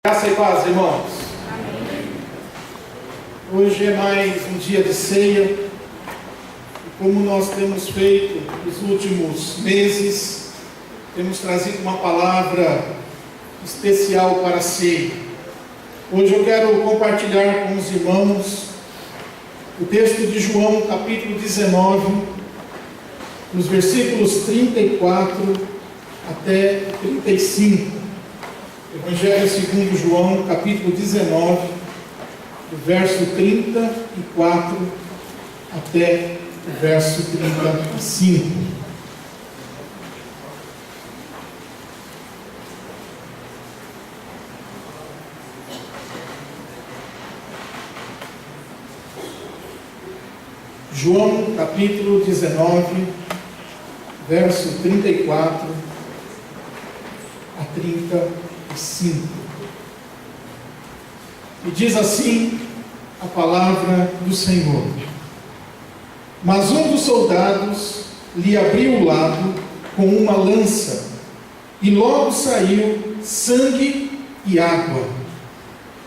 Graça e paz, irmãos. Amém. Hoje é mais um dia de ceia. E como nós temos feito nos últimos meses, temos trazido uma palavra especial para a ceia. Hoje eu quero compartilhar com os irmãos o texto de João, capítulo 19, nos versículos 34 até 35. Evangelho segundo João, capítulo 19, do verso 34 até o verso 35. João, capítulo 19, verso 34 a 35. E diz assim a palavra do Senhor: Mas um dos soldados lhe abriu o lado com uma lança, e logo saiu sangue e água.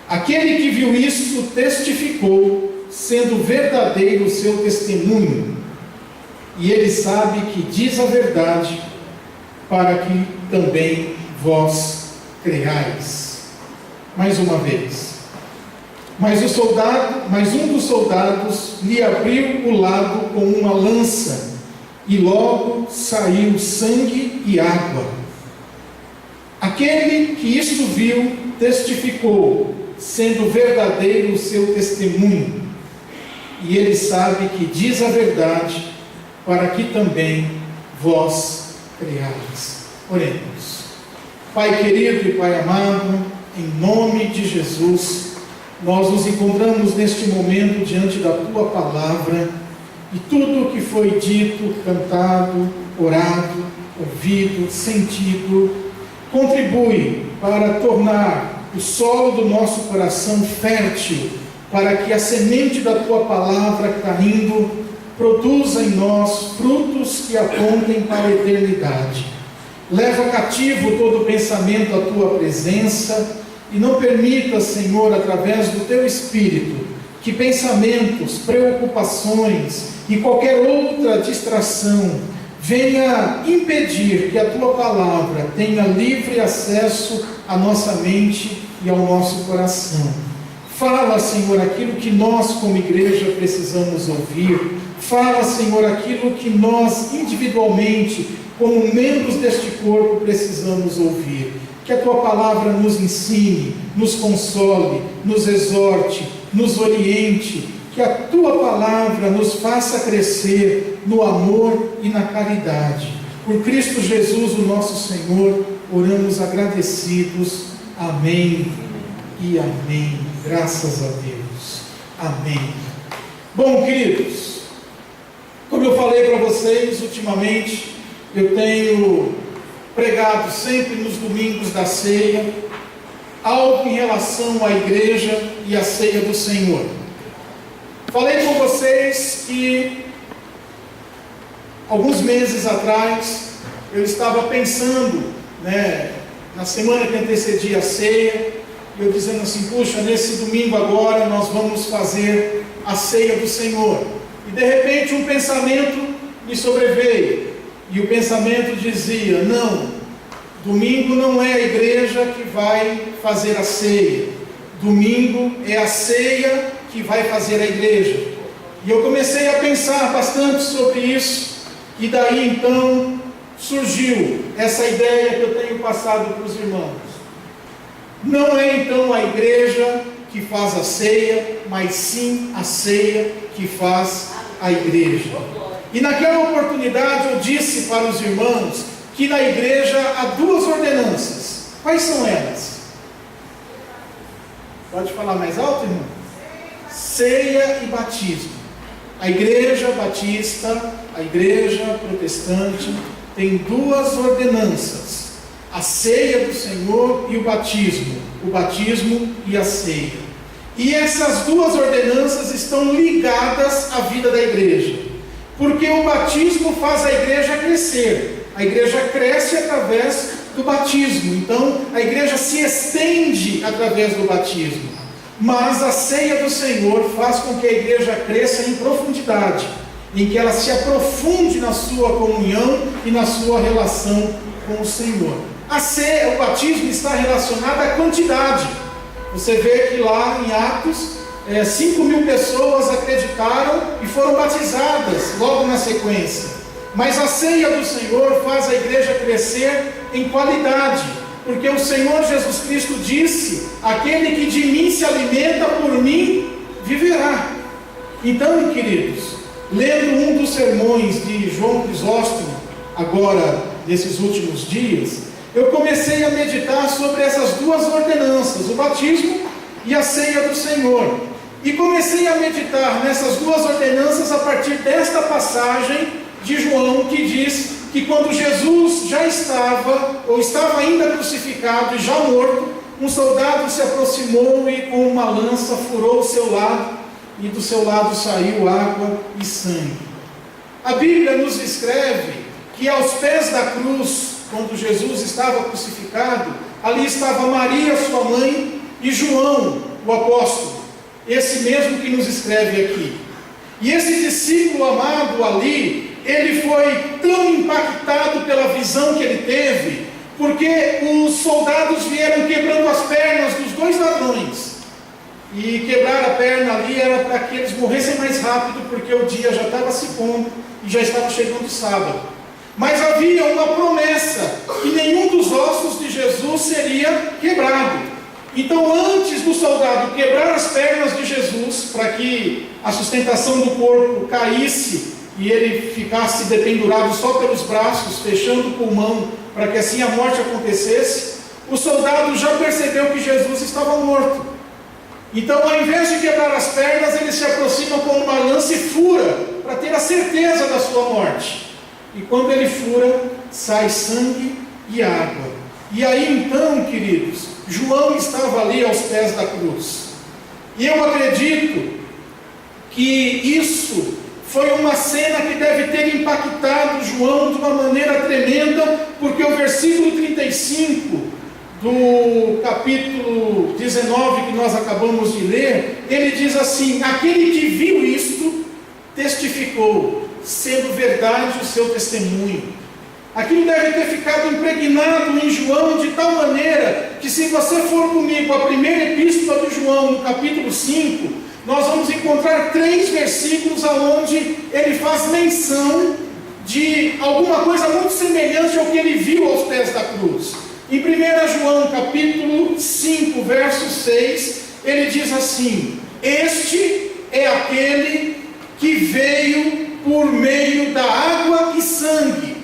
Aquele que viu isso testificou, sendo verdadeiro o seu testemunho, e ele sabe que diz a verdade, para que também vós creais. Mais uma vez. Mas um dos soldados lhe abriu o lado com uma lança, e logo saiu sangue e água. Aquele que isto viu testificou, sendo verdadeiro o seu testemunho, e ele sabe que diz a verdade, para que também vós creais. Oremos. Pai querido e Pai amado, em nome de Jesus, nós nos encontramos neste momento diante da Tua Palavra, e tudo o que foi dito, cantado, orado, ouvido, sentido, contribui para tornar o solo do nosso coração fértil, para que a semente da Tua Palavra caindo produza em nós frutos que apontem para a eternidade. Leva cativo todo pensamento à Tua presença, e não permita, Senhor, através do Teu Espírito, que pensamentos, preocupações e qualquer outra distração venha impedir que a Tua Palavra tenha livre acesso à nossa mente e ao nosso coração. Fala, Senhor, aquilo que nós como igreja precisamos ouvir. Fala, Senhor, aquilo que nós individualmente, como membros deste corpo, precisamos ouvir. Que a Tua Palavra nos ensine, nos console, nos exorte, nos oriente. Que a Tua Palavra nos faça crescer no amor e na caridade. Por Cristo Jesus, o nosso Senhor, oramos agradecidos. Amém e amém. Graças a Deus. Amém. Bom, queridos, como eu falei para vocês, ultimamente eu tenho pregado sempre nos domingos da ceia algo em relação à igreja e à ceia do Senhor. Falei com vocês que alguns meses atrás eu estava pensando, na semana que antecedia a ceia, eu dizendo assim: puxa, nesse domingo agora nós vamos fazer a ceia do Senhor. E de repente um pensamento me sobreveio. E o pensamento dizia: não, domingo não é a igreja que vai fazer a ceia. Domingo é a ceia que vai fazer a igreja. E eu comecei a pensar bastante sobre isso. E daí então surgiu essa ideia que eu tenho passado para os irmãos. Não é então a igreja que faz a ceia, mas sim a ceia que faz a igreja. E naquela oportunidade eu disse para os irmãos que na igreja há duas ordenanças. Quais são elas? Pode falar mais alto, irmão? Ceia e batismo. A igreja batista, a igreja protestante, tem duas ordenanças: a ceia do Senhor e o batismo e a ceia. E essas duas ordenanças estão ligadas à vida da igreja, porque o batismo faz a igreja crescer. A igreja cresce através do batismo. Então, a igreja se estende através do batismo. Mas a ceia do Senhor faz com que a igreja cresça em profundidade, em que ela se aprofunde na sua comunhão e na sua relação com o Senhor. A ceia, o batismo está relacionado à quantidade. Você vê que lá em Atos, 5.000 pessoas acreditaram e foram batizadas logo na sequência. Mas a ceia do Senhor faz a igreja crescer em qualidade, porque o Senhor Jesus Cristo disse: aquele que de mim se alimenta, por mim viverá. Então, queridos, lendo um dos sermões de João Crisóstomo, agora nesses últimos dias, eu comecei a meditar sobre essas duas ordenanças, o batismo e a ceia do Senhor. E comecei a meditar nessas duas ordenanças a partir desta passagem de João, que diz que quando Jesus já estava, ou estava ainda crucificado e já morto, um soldado se aproximou e com uma lança furou o seu lado, e do seu lado saiu água e sangue. A Bíblia nos escreve que aos pés da cruz, quando Jesus estava crucificado, ali estava Maria, sua mãe, e João, o apóstolo, esse mesmo que nos escreve aqui. E esse discípulo amado ali, ele foi tão impactado pela visão que ele teve, porque os soldados vieram quebrando as pernas dos dois ladrões. E quebrar a perna ali era para que eles morressem mais rápido, porque o dia já estava se pondo e já estava chegando o sábado. Mas havia uma promessa que nenhum dos ossos de Jesus seria quebrado. Então, antes do soldado quebrar as pernas de Jesus, para que a sustentação do corpo caísse e ele ficasse dependurado só pelos braços, fechando o pulmão, para que assim a morte acontecesse, o soldado já percebeu que Jesus estava morto. Então, ao invés de quebrar as pernas, ele se aproxima com uma lança e fura, para ter a certeza da sua morte. E quando ele fura, sai sangue e água. E aí então, queridos, João estava ali aos pés da cruz. E eu acredito que isso foi uma cena que deve ter impactado João de uma maneira tremenda, porque o versículo 35 do capítulo 19 que nós acabamos de ler, ele diz assim: aquele que viu isto testificou, sendo verdade o seu testemunho. Aquilo deve ter ficado impregnado em João de tal maneira que, se você for comigo à primeira epístola de João, no capítulo 5, nós vamos encontrar 3 versículos onde ele faz menção de alguma coisa muito semelhante ao que ele viu aos pés da cruz. Em 1 João capítulo 5, verso 6, ele diz assim: este é aquele que veio por meio da água e sangue.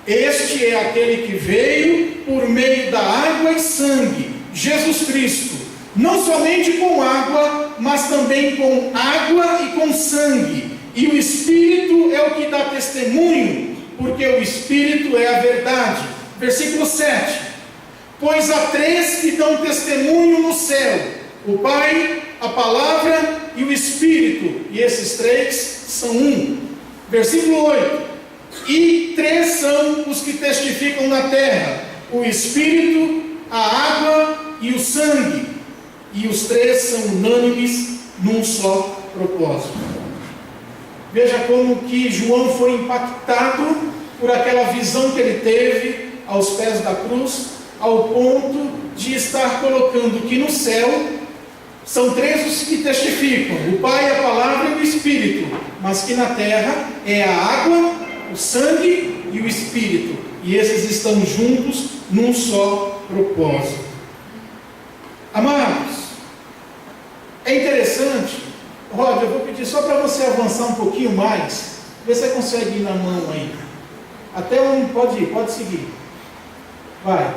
Este é aquele que veio por meio da água e sangue, Jesus Cristo, não somente com água, mas também com água e com sangue. E o Espírito é o que dá testemunho, porque o Espírito é a verdade. Versículo 7: pois há 3 que dão testemunho no céu: o Pai, a Palavra e o Espírito, e esses 3 são um. Versículo 8: e 3 são os que testificam na terra: o Espírito, a água e o sangue, e os 3 são unânimes num só propósito. Veja como que João foi impactado por aquela visão que ele teve aos pés da cruz, ao ponto de estar colocando que no céu são 3 os que testificam: o Pai, a Palavra e o Espírito, mas que na terra é a água, o sangue e o Espírito, e esses estão juntos num só propósito. Amados, é interessante. Rod, eu vou pedir só para você avançar um pouquinho mais, ver se você consegue ir na mão aí, até onde pode ir, pode seguir, vai,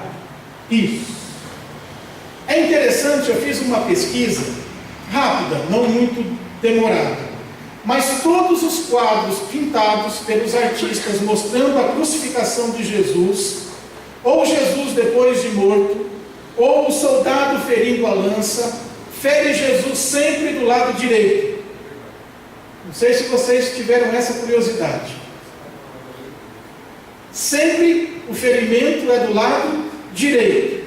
isso. É interessante, eu fiz uma pesquisa rápida, não muito demorada, mas todos os quadros pintados pelos artistas mostrando a crucificação de Jesus, ou Jesus depois de morto, ou o soldado ferindo a lança, fere Jesus sempre do lado direito. Não sei se vocês tiveram essa curiosidade. Sempre o ferimento é do lado direito.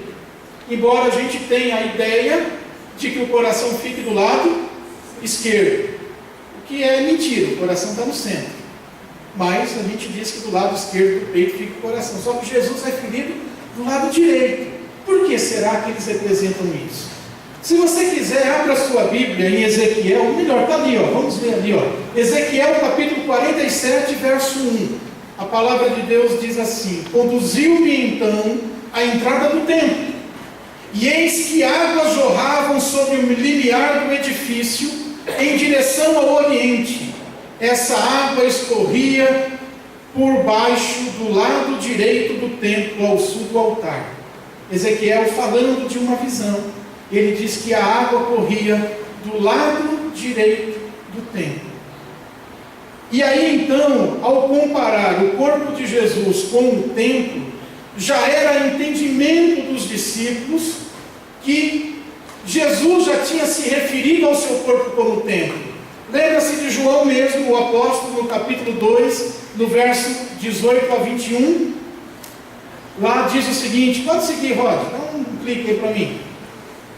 Embora a gente tenha a ideia de que o coração fique do lado esquerdo, o que é mentira, o coração está no centro. Mas a gente diz que do lado esquerdo do peito fica o coração. Só que Jesus é ferido do lado direito. Por que será que eles representam isso? Se você quiser, abra a sua Bíblia em Ezequiel, melhor, está ali, vamos ver ali, Ezequiel capítulo 47, verso 1. A palavra de Deus diz assim: conduziu-me então à entrada do templo, e eis que águas jorravam sobre o limiar do edifício, em direção ao oriente. Essa água escorria por baixo do lado direito do templo, ao sul do altar. Ezequiel falando de uma visão. Ele diz que a água corria do lado direito do templo. E aí então, ao comparar o corpo de Jesus com o templo, já era entendimento dos discípulos que Jesus já tinha se referido ao seu corpo como templo. Lembra-se de João mesmo, o apóstolo, no capítulo 2, no verso 18 a 21. Lá diz o seguinte, pode seguir, Rod, dá um clique aí para mim.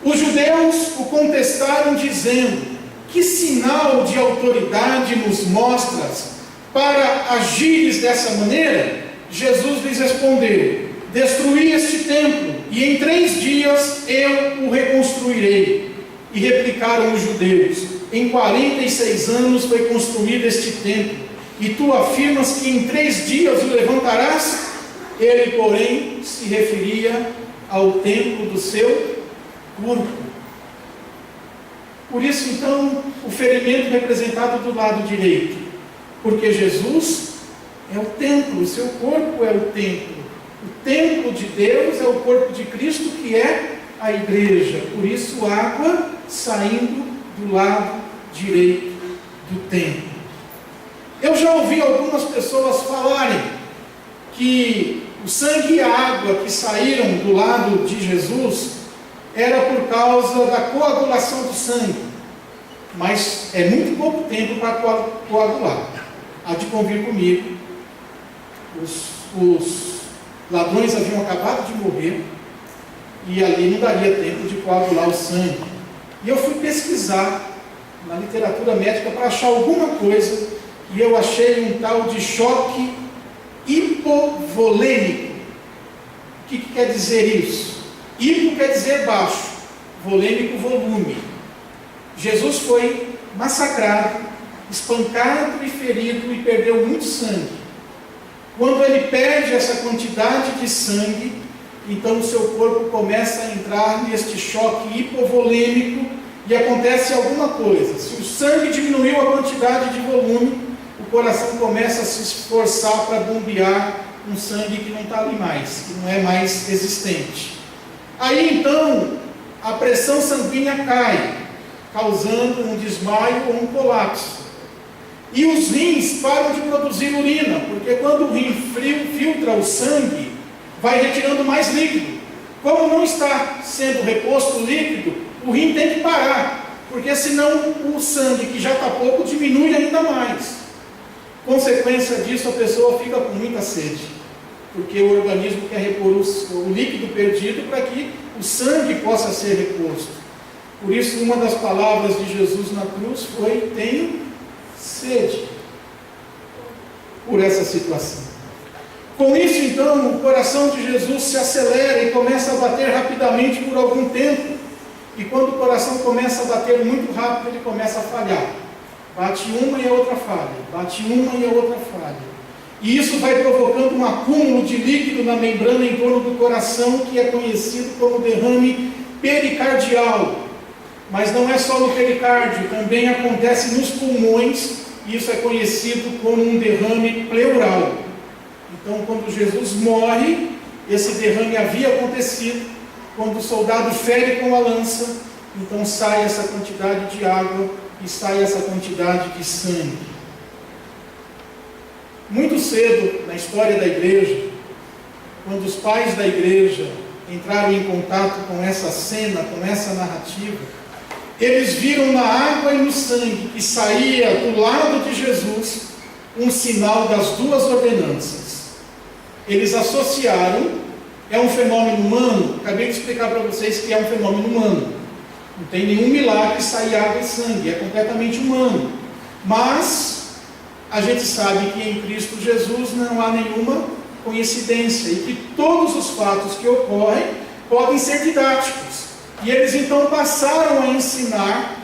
Os judeus o contestaram dizendo: que sinal de autoridade nos mostras para agires dessa maneira? Jesus lhes respondeu: destruí este templo, e em 3 dias eu o reconstruirei. E replicaram os judeus: em 46 anos foi construído este templo, e tu afirmas que em 3 dias o levantarás? Ele, porém, se referia ao templo do seu corpo. Por isso, então, o ferimento representado do lado direito, porque Jesus é o templo, o seu corpo é o templo. O templo de Deus é o corpo de Cristo, que é a igreja. Por isso, água saindo do lado direito do templo. Eu já ouvi algumas pessoas falarem que o sangue e a água que saíram do lado de Jesus era por causa da coagulação do sangue. Mas é muito pouco tempo para coagular. Há de convir comigo. Os ladrões haviam acabado de morrer, e ali não daria tempo de coagular o sangue. E eu fui pesquisar na literatura médica para achar alguma coisa, e eu achei um tal de choque hipovolêmico. O que quer dizer isso? Hipo quer dizer baixo, volêmico, volume. Jesus foi massacrado, espancado e ferido e perdeu muito sangue. Quando ele perde essa quantidade de sangue, então o seu corpo começa a entrar neste choque hipovolêmico e acontece alguma coisa. Se o sangue diminuiu a quantidade de volume, o coração começa a se esforçar para bombear um sangue que não está ali mais, que não é mais existente. Aí então a pressão sanguínea cai, causando um desmaio ou um colapso. E os rins param de produzir urina, porque quando o rim filtra o sangue, vai retirando mais líquido. Como não está sendo reposto o líquido, o rim tem que parar, porque senão o sangue, que já está pouco, diminui ainda mais. Consequência disso, a pessoa fica com muita sede, porque o organismo quer repor o líquido perdido para que o sangue possa ser reposto. Por isso, uma das palavras de Jesus na cruz foi: tenho sede, por essa situação. Com isso, então, o coração de Jesus se acelera e começa a bater rapidamente por algum tempo. E quando o coração começa a bater muito rápido, ele começa a falhar. Bate uma e a outra falha, bate uma e a outra falha. E isso vai provocando um acúmulo de líquido na membrana em torno do coração, que é conhecido como derrame pericardial. Mas não é só no pericárdio, também acontece nos pulmões, e isso é conhecido como um derrame pleural. Então, quando Jesus morre, esse derrame havia acontecido. Quando o soldado fere com a lança, então sai essa quantidade de água e sai essa quantidade de sangue. Muito cedo na história da igreja, quando os pais da igreja entraram em contato com essa cena, com essa narrativa, eles viram na água e no sangue que saía do lado de Jesus um sinal das duas ordenanças. Eles associaram É um fenômeno humano? Acabei de explicar para vocês que é um fenômeno humano. Não tem nenhum milagre sair água e sangue, é completamente humano. Mas a gente sabe que em Cristo Jesus não há nenhuma coincidência e que todos os fatos que ocorrem podem ser didáticos. E eles então passaram a ensinar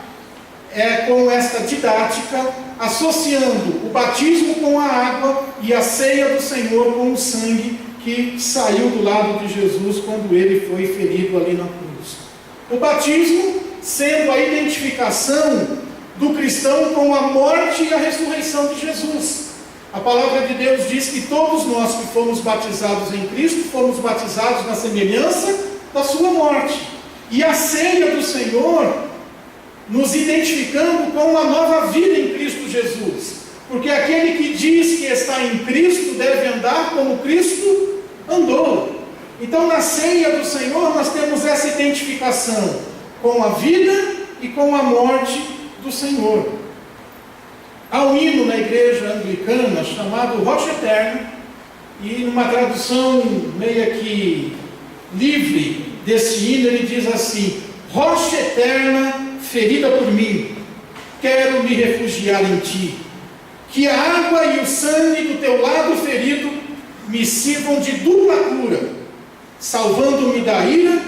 com esta didática, associando o batismo com a água e a ceia do Senhor com o sangue que saiu do lado de Jesus quando ele foi ferido ali na cruz. O batismo sendo a identificação do cristão com a morte e a ressurreição de Jesus. A palavra de Deus diz que todos nós que fomos batizados em Cristo, fomos batizados na semelhança da sua morte. E a ceia do Senhor nos identificando com uma nova vida em Cristo Jesus. Porque aquele que diz que está em Cristo deve andar como Cristo andou. Então na ceia do Senhor nós temos essa identificação com a vida e com a morte do Senhor. Há um hino na igreja anglicana chamado Rocha Eterna, e numa tradução meio que livre desse hino ele diz assim: rocha eterna ferida por mim, quero me refugiar em ti, que a água e o sangue do teu lado ferido me sirvam de dupla cura, salvando-me da ira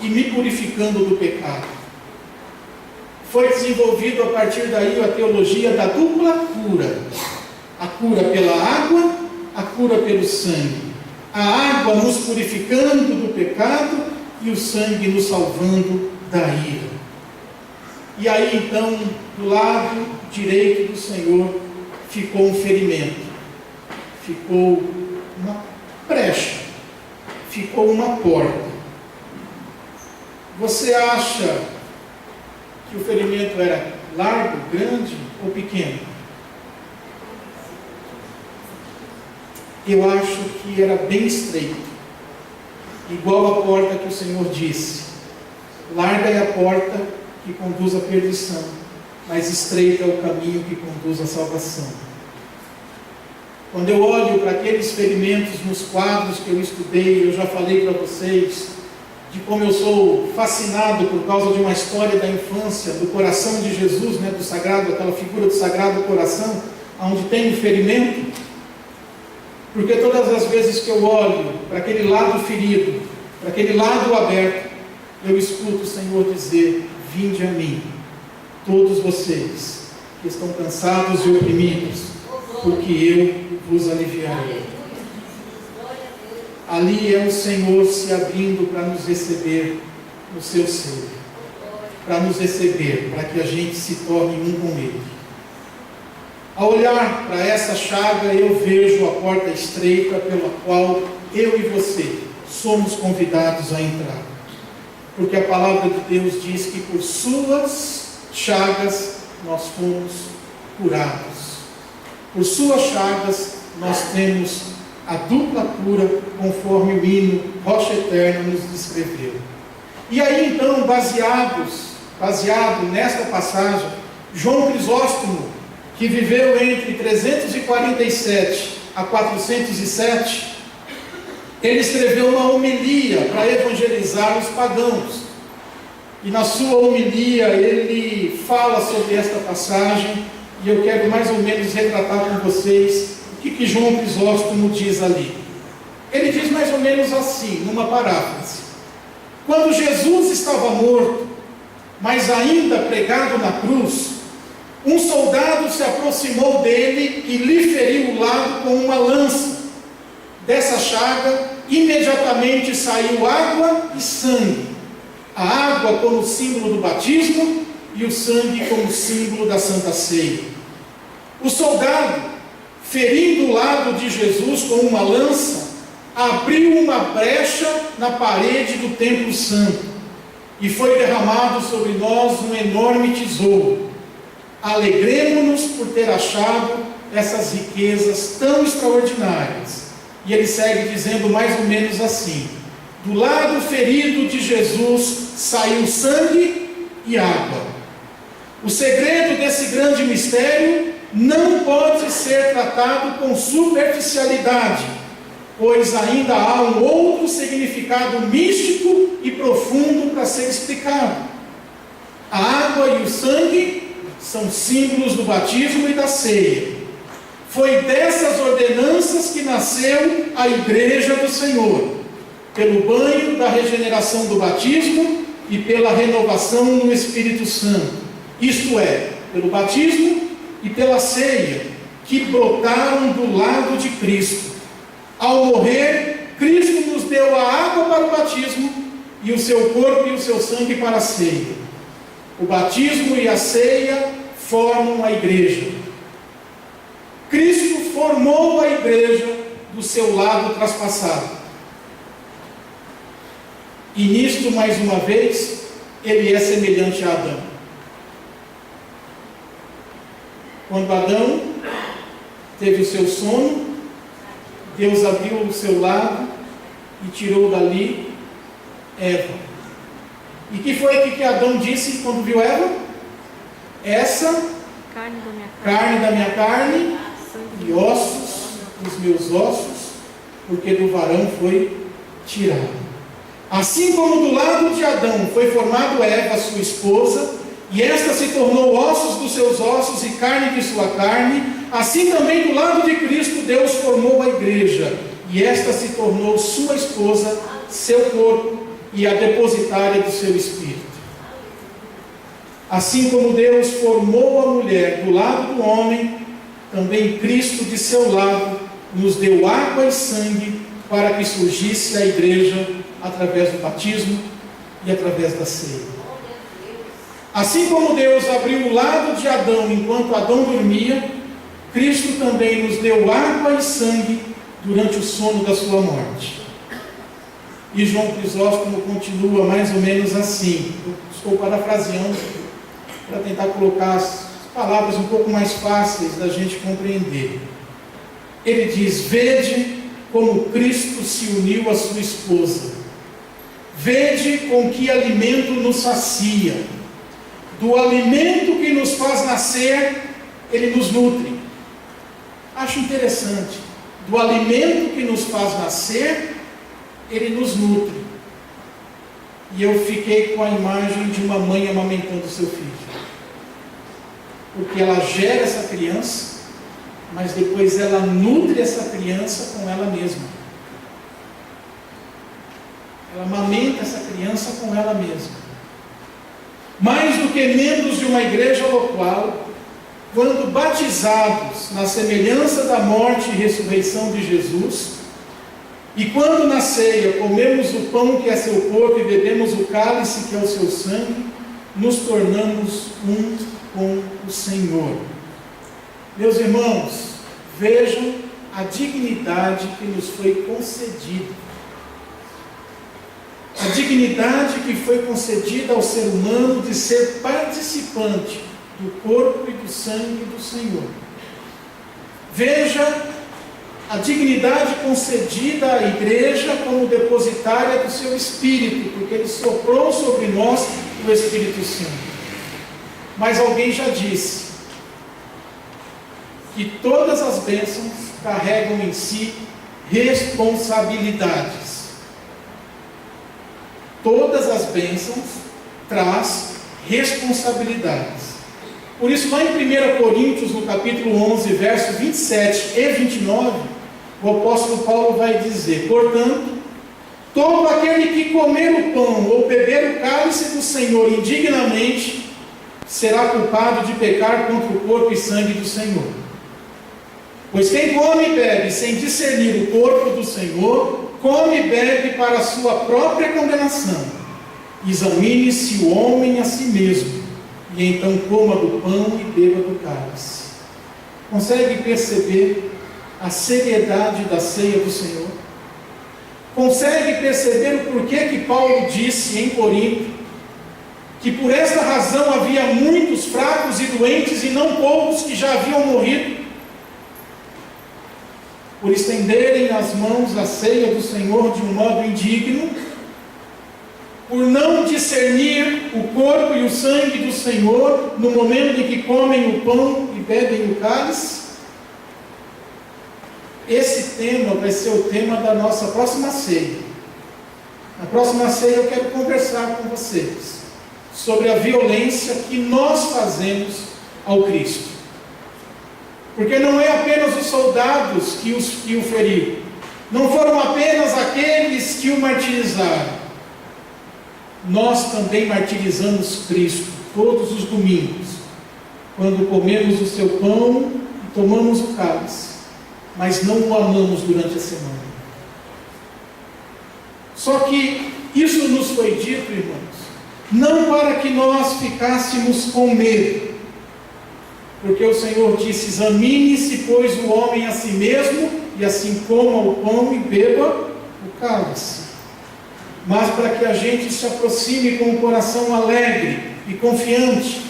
e me purificando do pecado. Foi desenvolvido a partir daí a teologia da dupla cura: a cura pela água, a cura pelo sangue. A água nos purificando do pecado e o sangue nos salvando da ira. E aí então, do lado direito do Senhor, ficou um ferimento, ficou uma brecha, ficou uma porta. Você acha que o ferimento era largo, grande ou pequeno? Eu acho que era bem estreito, igual a porta que o Senhor disse: larga é a porta que conduz à perdição, mas estreito é o caminho que conduz à salvação. Quando eu olho para aqueles ferimentos nos quadros que eu estudei, eu já falei para vocês de como eu sou fascinado por causa de uma história da infância, do coração de Jesus, do sagrado, aquela figura do Sagrado Coração, onde tem um ferimento. Porque todas as vezes que eu olho para aquele lado ferido, para aquele lado aberto, eu escuto o Senhor dizer: vinde a mim, todos vocês que estão cansados e oprimidos, porque eu vos aliviarei. Ali é o Senhor se abrindo para nos receber no seu seio, para nos receber, para que a gente se torne um com Ele. Ao olhar para essa chaga, eu vejo a porta estreita pela qual eu e você somos convidados a entrar. Porque a palavra de Deus diz que por suas chagas nós fomos curados. Por suas chagas nós temos a dupla cura, conforme o hino Rocha Eterna nos descreveu. E aí então, baseado nesta passagem, João Crisóstomo, que viveu entre 347 a 407, ele escreveu uma homilia para evangelizar os pagãos. E na sua homilia ele fala sobre esta passagem, e eu quero mais ou menos retratar com vocês o que João Crisóstomo diz ali. Ele diz mais ou menos assim, numa paráfrase: quando Jesus estava morto, mas ainda pregado na cruz, um soldado se aproximou dele e lhe feriu o lado com uma lança. Dessa chaga, imediatamente saiu água e sangue. A água como símbolo do batismo e o sangue como símbolo da Santa Ceia. O soldado, ferindo o lado de Jesus com uma lança, abriu uma brecha na parede do templo santo, e foi derramado sobre nós um enorme tesouro. Alegremo-nos por ter achado essas riquezas tão extraordinárias. E ele segue dizendo mais ou menos assim: do lado ferido de Jesus saiu sangue e água. O segredo desse grande mistério não pode ser tratado com superficialidade, pois ainda há um outro significado místico e profundo para ser explicado. A água e o sangue são símbolos do batismo e da ceia. Foi dessas ordenanças que nasceu a Igreja do Senhor, pelo banho da regeneração do batismo e pela renovação no Espírito Santo, isto é, pelo batismo e pela ceia, que brotaram do lado de Cristo. Ao morrer, Cristo nos deu a água para o batismo e o seu corpo e o seu sangue para a ceia. O batismo e a ceia formam a igreja. Cristo formou a igreja do seu lado traspassado. E nisto, mais uma vez, ele é semelhante a Adão. Quando Adão teve o seu sono, Deus abriu o seu lado e tirou dali Eva. E que foi que Adão disse quando viu Eva? Essa carne da minha carne e ossos dos meus ossos, porque do varão foi tirado. Assim como do lado de Adão foi formado Eva, sua esposa, e esta se tornou ossos dos seus ossos e carne de sua carne, assim também do lado de Cristo Deus formou a igreja, e esta se tornou sua esposa, seu corpo e a depositária do seu espírito. Assim como Deus formou a mulher do lado do homem, também Cristo de seu lado nos deu água e sangue para que surgisse a igreja através do batismo e através da ceia. Assim como Deus abriu o lado de Adão enquanto Adão dormia, Cristo também nos deu água e sangue durante o sono da sua morte. E João Crisóstomo continua mais ou menos assim. Eu estou parafraseando para tentar colocar as palavras um pouco mais fáceis da gente compreender. Ele diz: vede como Cristo se uniu à sua esposa. Vede com que alimento nos sacia. Do alimento que nos faz nascer, ele nos nutre. Acho interessante. Do alimento que nos faz nascer, ele nos nutre. E eu fiquei com a imagem de uma mãe amamentando seu filho. Porque ela gera essa criança, mas depois ela nutre essa criança com ela mesma. Ela amamenta essa criança com ela mesma. Mais do que membros de uma igreja local, quando batizados na semelhança da morte e ressurreição de Jesus, e quando na ceia comemos o pão que é seu corpo e bebemos o cálice que é o seu sangue, nos tornamos um com o Senhor. Meus irmãos, vejam a dignidade que nos foi concedida. A dignidade que foi concedida ao ser humano de ser participante do corpo e do sangue do Senhor. Veja a dignidade concedida à igreja como depositária do seu Espírito, porque ele soprou sobre nós o Espírito Santo. Mas alguém já disse que todas as bênçãos carregam em si responsabilidades. Todas as bênçãos traz responsabilidades. Por isso, lá em 1 Coríntios, no capítulo 11, versos 27 e 29, o apóstolo Paulo vai dizer: portanto, todo aquele que comer o pão ou beber o cálice do Senhor indignamente, será culpado de pecar contra o corpo e sangue do Senhor. Pois quem come e bebe sem discernir o corpo do Senhor, come e bebe para a sua própria condenação. Examine-se o homem a si mesmo, e então coma do pão e beba do cálice. Consegue perceber a seriedade da ceia do Senhor? Consegue perceber o porquê que Paulo disse em Corinto que por esta razão havia muitos fracos e doentes e não poucos que já haviam morrido? Por estenderem as mãos à ceia do Senhor de um modo indigno, por não discernir o corpo e o sangue do Senhor no momento em que comem o pão e bebem o cálice. esse tema vai ser o tema da nossa próxima ceia. Na próxima ceia eu quero conversar com vocês sobre a violência que nós fazemos ao Cristo. Porque não é apenas os soldados que o feriram, não foram apenas aqueles que o martirizaram. Nós também martirizamos Cristo todos os domingos, quando comemos o seu pão e tomamos o cálice, mas não o amamos durante a semana. Só que isso nos foi dito, irmãos, não para que nós ficássemos com medo, porque o Senhor disse: examine-se, pois, o homem a si mesmo, e assim coma o pão e beba o cálice, mas para que a gente se aproxime com o coração alegre e confiante,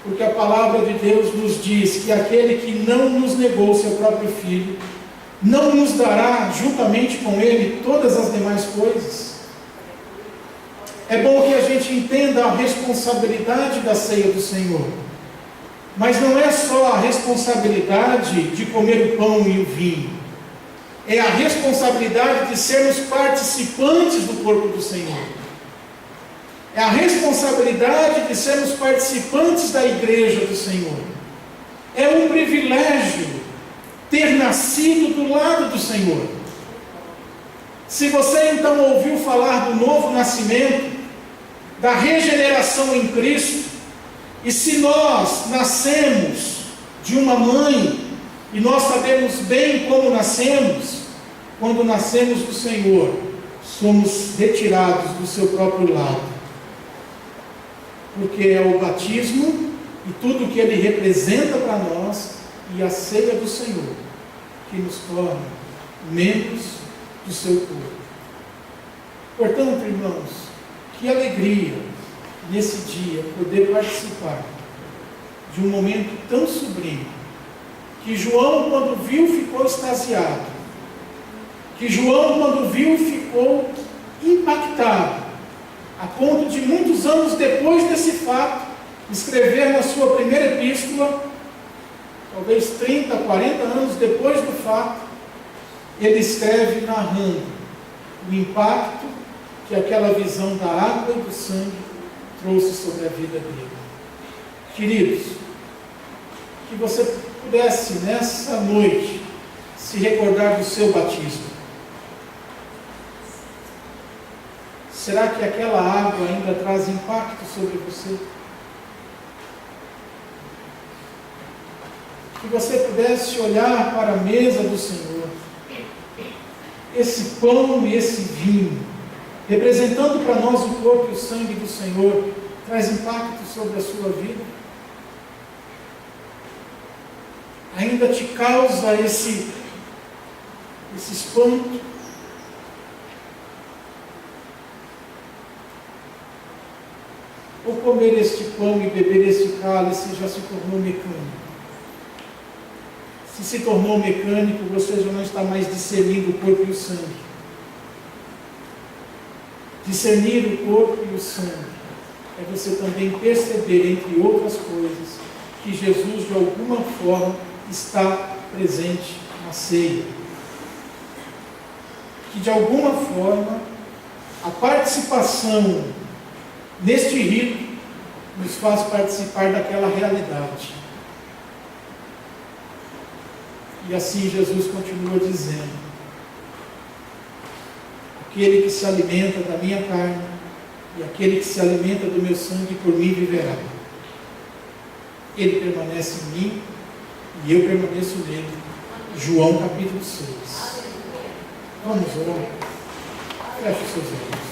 porque a palavra de Deus nos diz que aquele que não nos negou seu próprio Filho, não nos dará juntamente com ele todas as demais coisas. É bom que a gente entenda a responsabilidade da ceia do Senhor, mas não é só a responsabilidade de comer o pão e o vinho, é a responsabilidade de sermos participantes do corpo do Senhor, é a responsabilidade de sermos participantes da igreja do Senhor. É um privilégio ter nascido do lado do Senhor. Se você então ouviu falar do novo nascimento, da regeneração em Cristo, e se nós nascemos de uma mãe, e nós sabemos bem como nascemos, quando nascemos do Senhor, somos retirados do seu próprio lado, porque é o batismo e tudo o que ele representa para nós, e a ceia do Senhor, que nos torna membros do seu corpo. Portanto, irmãos, que alegria nesse dia poder participar de um momento tão sublime, que João, quando viu, ficou extasiado, que João, quando viu, ficou impactado, a ponto de muitos anos depois desse fato, escrever na sua primeira epístola, talvez 30, 40 anos depois do fato, ele escreve narrando o impacto que aquela visão da água e do sangue trouxe sobre a vida dele. Queridos, que você pudesse nessa noite se recordar do seu batismo. Será que aquela água ainda traz impacto sobre você? Que você pudesse olhar para a mesa do Senhor, esse pão e esse vinho, representando para nós o corpo e o sangue do Senhor, traz impacto sobre a sua vida? Ainda te causa esse espanto? Ou comer este pão e beber este cálice já se tornou mecânico? Se tornou mecânico, você já não está mais discernindo o corpo e o sangue. Discernir o corpo e o sangue é você também perceber, entre outras coisas, que Jesus de alguma forma está presente na ceia. Que de alguma forma a participação neste rito nos faz participar daquela realidade. E assim Jesus continua dizendo: aquele que se alimenta da minha carne e aquele que se alimenta do meu sangue, por mim viverá. Ele permanece em mim e eu permaneço nele. João capítulo 6. Vamos orar. Feche os seus olhos.